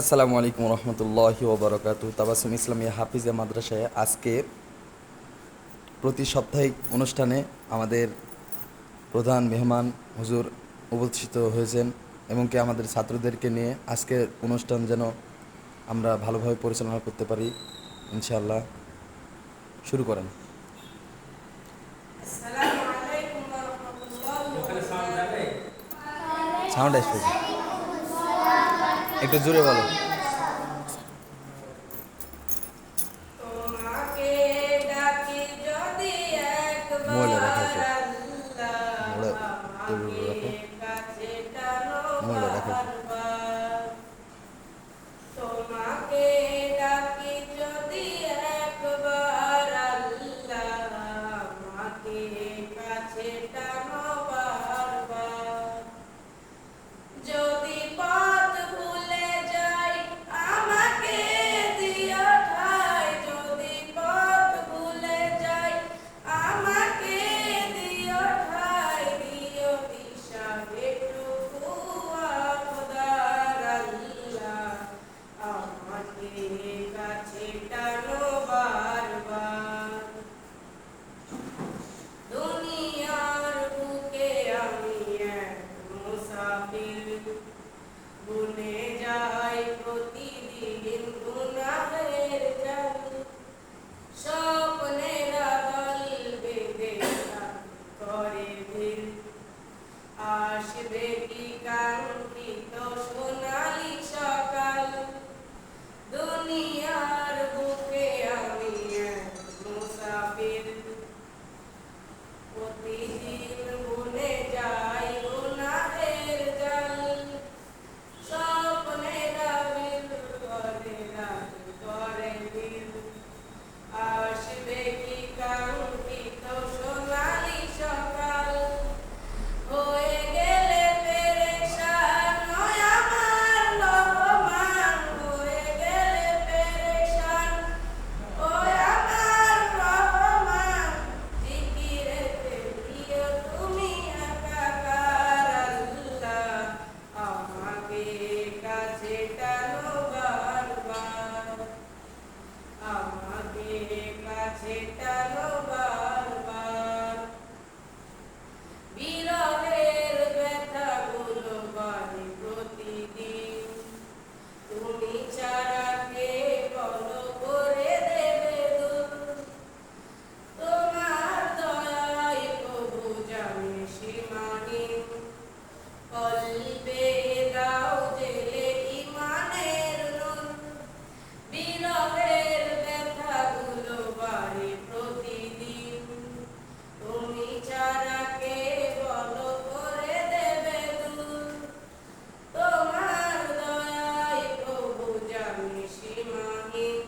আসসালামু আলাইকুম রহমতুল্লাহি ওবরাকাতু। তাবাসসুম ইসলামিয়া হাফিজিয়া মাদ্রাসায় আজকে প্রতি সাপ্তাহিক অনুষ্ঠানে আমাদের প্রধান মেহমান হুজুর উপস্থিত হয়েছেন এবং কি আমাদের ছাত্রদেরকে নিয়ে আজকের অনুষ্ঠান যেন আমরা ভালোভাবে পরিচালনা করতে পারি, ইনশাআল্লাহ। শুরু করেন। আসসালামু আলাইকুম ওয়া রাহমাতুল্লাহি ওয়া বারাকাতুহু। সাউন্ড আসবে, একটু জোরে বলো। তোমাকে ডাকি যদি মোবাইলে একবার রাখা আছে, আল্লাহ, মোবাইল আমাকে টেবিল রাখো, কাছে টানো মোবাইলে রাখা আছে। বারবার। তোমাকে ডাকি যদি একবার আল্লাহ, আমাকে কাছে টানো বারবার। যদি পথ ভুলে যাই আমাকে দিও ঠাই, যদি পথ ভুলে যাই আমাকে দিও ঠাই, দিও দিশা এটুকু খোদার আল্লাহ, আমাকে কাছে টানো বারবার। দুনিয়ার বুকে আমি এক মুসাফির, বুনে যাই প্রতিদিন গুনাহের জাল। স্বপ্নের দল বেঁধে করে ভিড়, আসবে কি কাঙ্ক্ষিত সোনালি সকাল। দুনিয়ার বুকে আমি এক মুসাফির, প্রতিদিন বুনে যাই গুনাহের জাল। স্বপ্নের আবির করে রাত করে দিন, আসবে কি কাঙ্ক্ষিত সোনালি সকাল। হয়ে গেলে পেরেশান হয় আমার রহমান, হয়ে গেলে পেরেশান ওই আমার রহমান। জিকিরেতে দিও তুমি একাকার আল্লাহ, আমাকে কাছে টানো বারবার, আমাকে কাছে টানো বারবার। বিরহের ব্যথাগুলো বাড়ে প্রতিদিন, তুমি ছাড়া কে বলো করে দেবে দূর। তোমার দয়ায় প্রভু জানে সীমাহীন, কল্পে দাও জেলে ইমানের নূর। বিরহের ব্যথাগুলো বাড়ে প্রতিদিন, তুমি ছাড়া কে বলো করে দেবে দূর। তোমার দয়ায় প্রভু জানে সীমাহীন,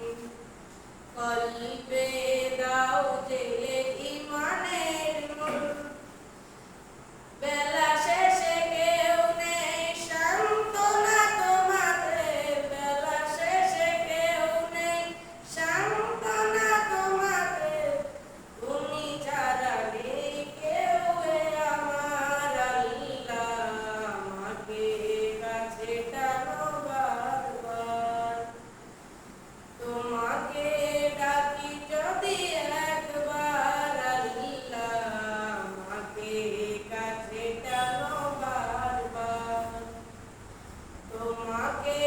কল্পে দাও জেলে ইমানের নূর। বেলা শেষে কেউ নেই সান্ত্বনা তোমাদের, বেলা শেষে কেউ নেই সান্ত্বনা তোমাদের। তুমি ছাড়া নেই কেউ এ আমার আল্লাহ, আমাকে কাছে টানো বারবার। তোমাকে ডাকি যদি একবার আল্লাহ, আমাকে কাছে টানো বারবার। তোমাকে